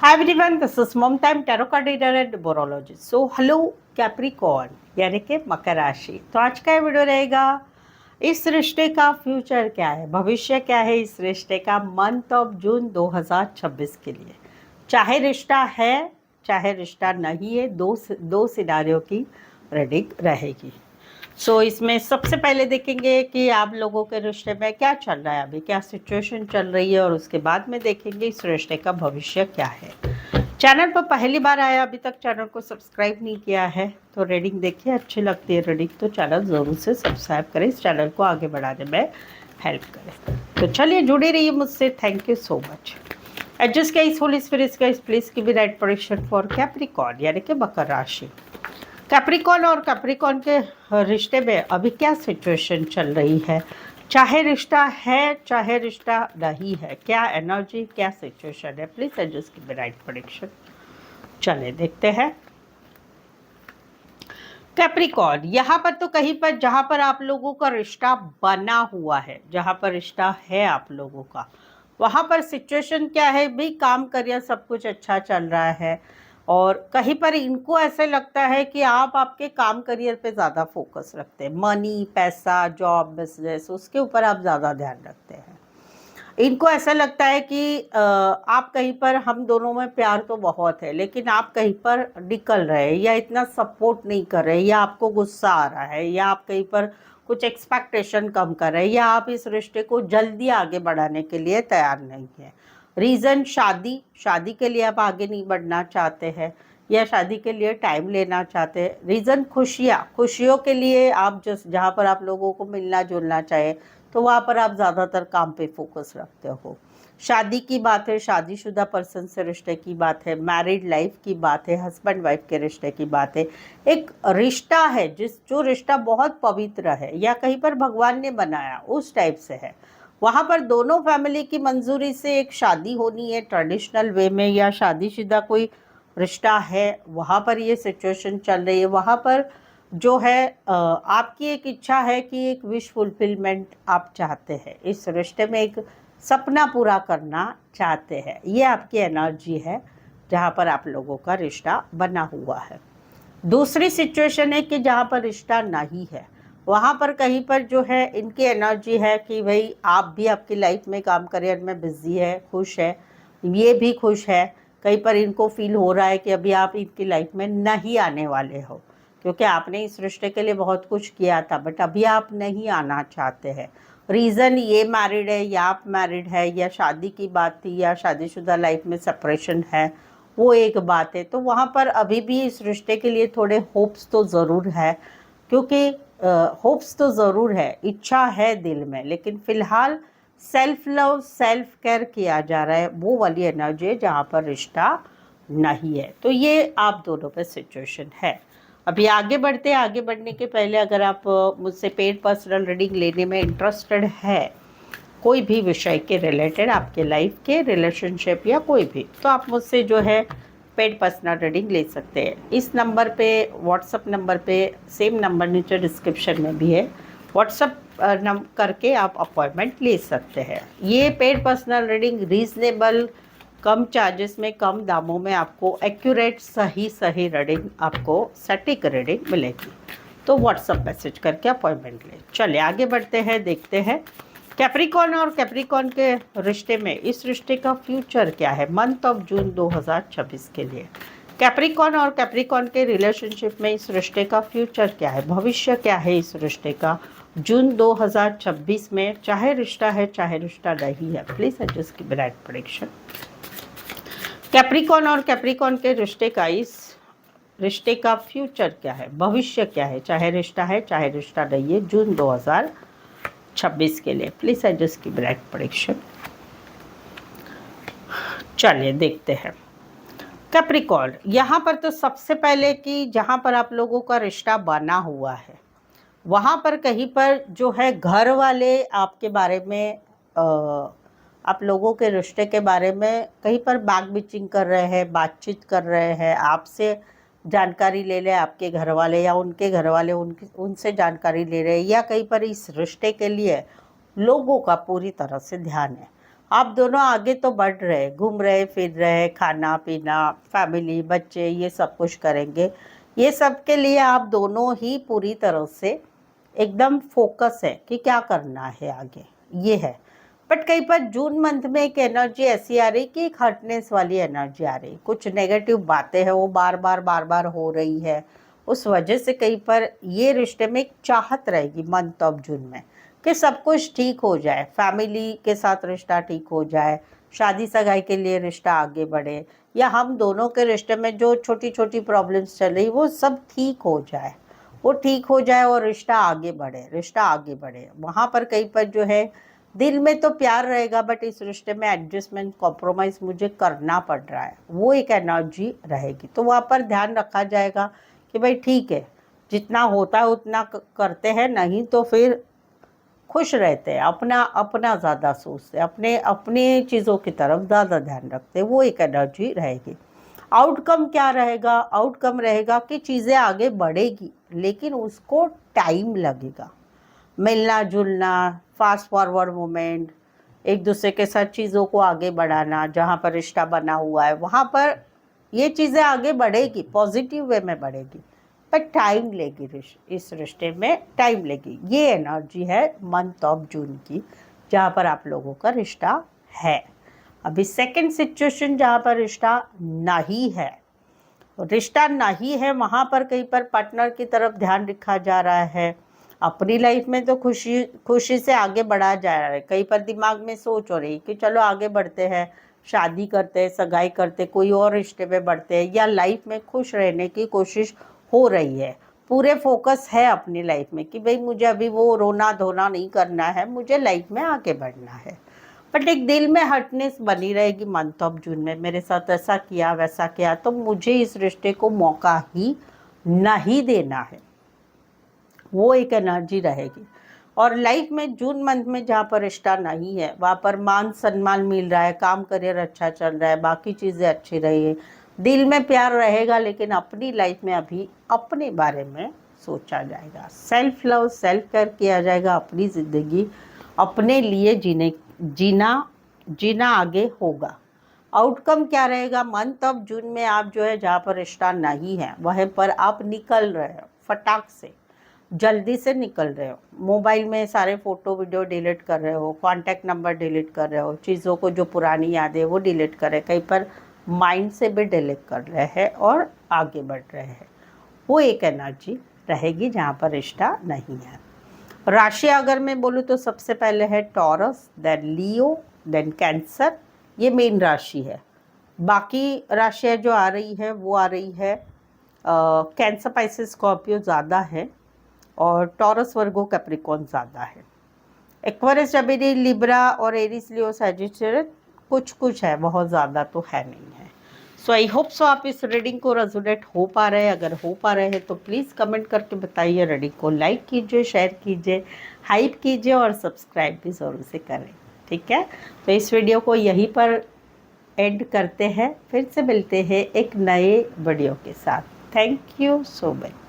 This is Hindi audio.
Hi everyone, this is Mom Time Tarot Card Reader and Numerologist. So hello Capricorn यानी कि मकर राशि। तो आज का वीडियो रहेगा इस रिश्ते का फ्यूचर क्या है, भविष्य क्या है इस रिश्ते का मंथ ऑफ जून 2026 के लिए। चाहे रिश्ता है चाहे रिश्ता नहीं है, दो सिनारियों की रीडिंग रहेगी। इसमें सबसे पहले देखेंगे कि आप लोगों के रिश्ते में क्या चल रहा है, अभी क्या सिचुएशन चल रही है, और उसके बाद में देखेंगे इस रिश्ते का भविष्य क्या है। चैनल पर पहली बार आया, अभी तक चैनल को सब्सक्राइब नहीं किया है तो रीडिंग देखिए, अच्छी लगती है रीडिंग तो चैनल ज़रूर से सब्सक्राइब करें, इस चैनल को आगे बढ़ाने में हेल्प करें। तो चलिए जुड़े रहिए मुझसे। Thank you so much. Adjust guys, holy spirits guys, please give me right prediction for Capricorn यानी कि मकर राशि। कैप्रिकॉर्न और कैप्रिकॉर्न के रिश्ते में अभी क्या सिचुएशन चल रही है, चाहे रिश्ता है चाहे रिश्ता नहीं है, क्या एनर्जी क्या सिचुएशन है, please adjust give me right prediction. चले देखते हैं। कैप्रिकॉर्न, यहाँ पर तो कहीं पर जहाँ पर आप लोगों का रिश्ता बना हुआ है, जहाँ पर रिश्ता है आप लोगों का, वहाँ पर सिचुएशन क्या है भाई, काम करियर सब कुछ अच्छा चल रहा है, और कहीं पर इनको ऐसे लगता है कि आप आपके काम करियर पे ज़्यादा फोकस रखते हैं, मनी पैसा जॉब बिजनेस उसके ऊपर आप ज़्यादा ध्यान रखते हैं। इनको ऐसा लगता है कि आप कहीं पर, हम दोनों में प्यार तो बहुत है लेकिन आप कहीं पर निकल रहे हैं या इतना सपोर्ट नहीं कर रहे, या आपको गुस्सा आ रहा है, या आप कहीं पर कुछ एक्सपेक्टेशन कम कर रहे हैं, या आप इस रिश्ते को जल्दी आगे बढ़ाने के लिए तैयार नहीं है। रीज़न शादी के लिए आप आगे नहीं बढ़ना चाहते हैं, या शादी के लिए टाइम लेना चाहते हैं। रीज़न खुशियों के लिए आप जहाँ पर आप लोगों को मिलना जुलना चाहे तो वहाँ पर आप ज़्यादातर काम पे फोकस रखते हो। शादी की बात है, शादीशुदा पर्सन से रिश्ते की बात है, मैरिड लाइफ की बात है, हस्बैंड वाइफ के रिश्ते की बात है। एक रिश्ता है जो रिश्ता बहुत पवित्र है, या कहीं पर भगवान ने बनाया उस टाइप से है, वहाँ पर दोनों फैमिली की मंजूरी से एक शादी होनी है ट्रेडिशनल वे में, या शादीशुदा कोई रिश्ता है, वहाँ पर ये सिचुएशन चल रही है। वहाँ पर जो है आपकी एक इच्छा है कि एक विश फुलफिलमेंट आप चाहते हैं, इस रिश्ते में एक सपना पूरा करना चाहते हैं, ये आपकी एनर्जी है जहाँ पर आप लोगों का रिश्ता बना हुआ है। दूसरी सिचुएशन है कि जहाँ पर रिश्ता नहीं है, वहाँ पर कहीं पर जो है इनकी एनर्जी है कि भाई आप भी आपकी लाइफ में काम करियर में बिजी है, खुश है, ये भी खुश है। कहीं पर इनको फील हो रहा है कि अभी आप इनकी लाइफ में नहीं आने वाले हो, क्योंकि आपने इस रिश्ते के लिए बहुत कुछ किया था, बट अभी आप नहीं आना चाहते हैं। रीज़न ये मैरिड है या आप मैरिड है, या शादी की बात थी, या शादीशुदा लाइफ में सेपरेशन है, वो एक बात है। तो वहाँ पर अभी भी इस रिश्ते के लिए थोड़े होप्स तो ज़रूर है, क्योंकि होप्स तो ज़रूर है, इच्छा है दिल में, लेकिन फ़िलहाल सेल्फ लव सेल्फ केयर किया जा रहा है, वो वाली एनर्जी है जहाँ पर रिश्ता नहीं है। तो ये आप दोनों पे सिचुएशन है। अभी आगे बढ़ते हैं। आगे बढ़ने के पहले अगर आप मुझसे पेड पर्सनल रीडिंग लेने में इंटरेस्टेड है, कोई भी विषय के रिलेटेड, आपके लाइफ के रिलेशनशिप या कोई भी, तो आप मुझसे जो है पेड पर्सनल रीडिंग ले सकते हैं। इस नंबर पे, व्हाट्सअप नंबर पे, सेम नंबर नीचे डिस्क्रिप्शन में भी है, व्हाट्सअप करके आप अपॉइंटमेंट ले सकते हैं। ये पेड पर्सनल रीडिंग रीजनेबल, कम चार्जेस में, कम दामों में आपको एक्यूरेट सही रीडिंग, आपको सटीक रीडिंग मिलेगी। तो व्हाट्सअप मैसेज करके अपॉइंटमेंट लें। चलिए आगे बढ़ते हैं, देखते हैं कैप्रिकॉर्न और कैप्रिकॉर्न के रिश्ते में इस रिश्ते का फ्यूचर क्या है मंथ ऑफ जून 2026 के लिए। कैप्रिकॉर्न और कैप्रिकॉर्न के रिलेशनशिप में इस रिश्ते का फ्यूचर क्या है, भविष्य क्या है इस रिश्ते का जून 2026 में, चाहे रिश्ता है चाहे रिश्ता नहीं है। प्लीज एडजस्ट की राइट प्रेडिक्शन। कैप्रिकॉर्न और कैप्रिकॉर्न के रिश्ते का, इस रिश्ते का फ्यूचर क्या है, भविष्य क्या है, चाहे रिश्ता है चाहे रिश्ता नहीं है, जून 2026 के लिए। प्लीज एडजस्ट की राइट प्रेडिक्शन। चलिए देखते हैं। कैप्रिकॉर्न, यहाँ पर तो सबसे पहले कि जहाँ पर आप लोगों का रिश्ता बना हुआ है, वहाँ पर कहीं पर जो है घर वाले आपके बारे में, आप लोगों के रिश्ते के बारे में कहीं पर बैक बिचिंग कर रहे हैं, बातचीत कर रहे हैं, आपसे जानकारी ले रहे आपके घर वाले, या उनके घर वाले उनसे जानकारी ले रहे हैं, या कहीं पर इस रिश्ते के लिए लोगों का पूरी तरह से ध्यान है। आप दोनों आगे तो बढ़ रहे, घूम रहे फिर रहे, खाना पीना, फैमिली, बच्चे, ये सब कुछ करेंगे। ये सब के लिए आप दोनों ही पूरी तरह से एकदम फोकस है कि क्या करना है आगे, ये है। बट कहीं पर जून मंथ में एक एनर्जी ऐसी आ रही कि एक हर्टनेस वाली एनर्जी आ रही, कुछ नेगेटिव बातें हैं वो बार बार हो रही है। उस वजह से कहीं पर ये रिश्ते में एक चाहत रहेगी मंथ ऑफ जून में कि सब कुछ ठीक हो जाए, फैमिली के साथ रिश्ता ठीक हो जाए, शादी सगाई के लिए रिश्ता आगे बढ़े, या हम दोनों के रिश्ते में जो छोटी छोटी प्रॉब्लम्स चल रही वो सब ठीक हो जाए, वो ठीक हो जाए और रिश्ता आगे बढ़े, रिश्ता आगे बढ़े। वहाँ पर कहीं पर जो है दिल में तो प्यार रहेगा, बट इस रिश्ते में एडजस्टमेंट, कॉम्प्रोमाइज़ मुझे करना पड़ रहा है, वो एक एनर्जी रहेगी। तो वहाँ पर ध्यान रखा जाएगा कि भाई ठीक है, जितना होता है उतना करते हैं, नहीं तो फिर खुश रहते हैं, अपना अपना ज़्यादा सोचते, अपने अपने चीज़ों की तरफ ज़्यादा ध्यान रखते, वो एक एनर्जी रहेगी। आउटकम क्या रहेगा? आउटकम रहेगा कि चीज़ें आगे बढ़ेगी, लेकिन उसको टाइम लगेगा। मिलना जुलना, फास्ट फॉरवर्ड मोमेंट, एक दूसरे के साथ चीज़ों को आगे बढ़ाना, जहाँ पर रिश्ता बना हुआ है वहाँ पर ये चीज़ें आगे बढ़ेगी, पॉजिटिव वे में बढ़ेगी, पर टाइम लेगी, इस रिश्ते में टाइम लेगी। ये एनर्जी है मंथ ऑफ जून की, जहाँ पर आप लोगों का रिश्ता है। अभी सेकंड सिचुएशन जहाँ पर रिश्ता नहीं है, रिश्ता नहीं है वहाँ पर कहीं पर पार्टनर की तरफ ध्यान रखा जा रहा है। अपनी लाइफ में तो खुशी खुशी से आगे बढ़ा जा रहा है, कहीं पर दिमाग में सोच हो रही कि चलो आगे बढ़ते हैं, शादी करते हैं, सगाई करते, कोई और रिश्ते में बढ़ते हैं, या लाइफ में खुश रहने की कोशिश हो रही है। पूरे फोकस है अपनी लाइफ में कि भाई मुझे अभी वो रोना धोना नहीं करना है, मुझे लाइफ में आगे बढ़ना है। बट एक दिल में हर्टनेस बनी रहेगी मंथ ऑफ जून में, मेरे साथ ऐसा किया वैसा किया, तो मुझे इस रिश्ते को मौका ही नहीं देना है, वो एक एनर्जी रहेगी। और लाइफ में जून मंथ में जहाँ पर रिश्ता नहीं है वहाँ पर मान सम्मान मिल रहा है, काम करियर अच्छा चल रहा है, बाकी चीज़ें अच्छी रही है, दिल में प्यार रहेगा, लेकिन अपनी लाइफ में अभी अपने बारे में सोचा जाएगा, सेल्फ लव, सेल्फ केयर किया जाएगा, अपनी ज़िंदगी अपने लिए जीना आगे होगा। आउटकम क्या रहेगा? मंथ ऑफ जून में आप जो है जहाँ पर रिश्ता नहीं है वहीं पर आप निकल रहे हो, फटाक से जल्दी से निकल रहे हो, मोबाइल में सारे फ़ोटो वीडियो डिलीट कर रहे हो, कॉन्टैक्ट नंबर डिलीट कर रहे हो, चीज़ों को जो पुरानी यादें वो डिलीट कर रहे हैं, कहीं पर माइंड से भी डिलीट कर रहे हैं और आगे बढ़ रहे हैं। वो एक एनर्जी रहेगी जहाँ पर रिश्ता नहीं है। राशि अगर मैं बोलूँ तो सबसे पहले है टॉरस, देन लियो, देन कैंसर, ये मेन राशि है। बाकी राशियाँ जो आ रही है वो आ रही है कैंसर, पाइसेस, स्कॉर्पियो ज़्यादा है, और टॉरस, वर्गो, कैप्रिकॉर्न ज़्यादा है। एक्वेरियस, जेमिनी, लिब्रा और एरीज, लियो, सैजिटेरियस कुछ है, बहुत ज़्यादा तो है नहीं है। सो आई होप सो आप इस रीडिंग को रेजोनेट हो पा रहे हैं। अगर हो पा रहे हैं तो प्लीज़ कमेंट करके बताइए। रीडिंग को लाइक कीजिए, शेयर कीजिए, हाइप कीजिए और सब्सक्राइब भी ज़रूर से करें, ठीक है। तो इस वीडियो को यहीं पर एंड करते हैं, फिर से मिलते हैं एक नए वीडियो के साथ। Thank you so much.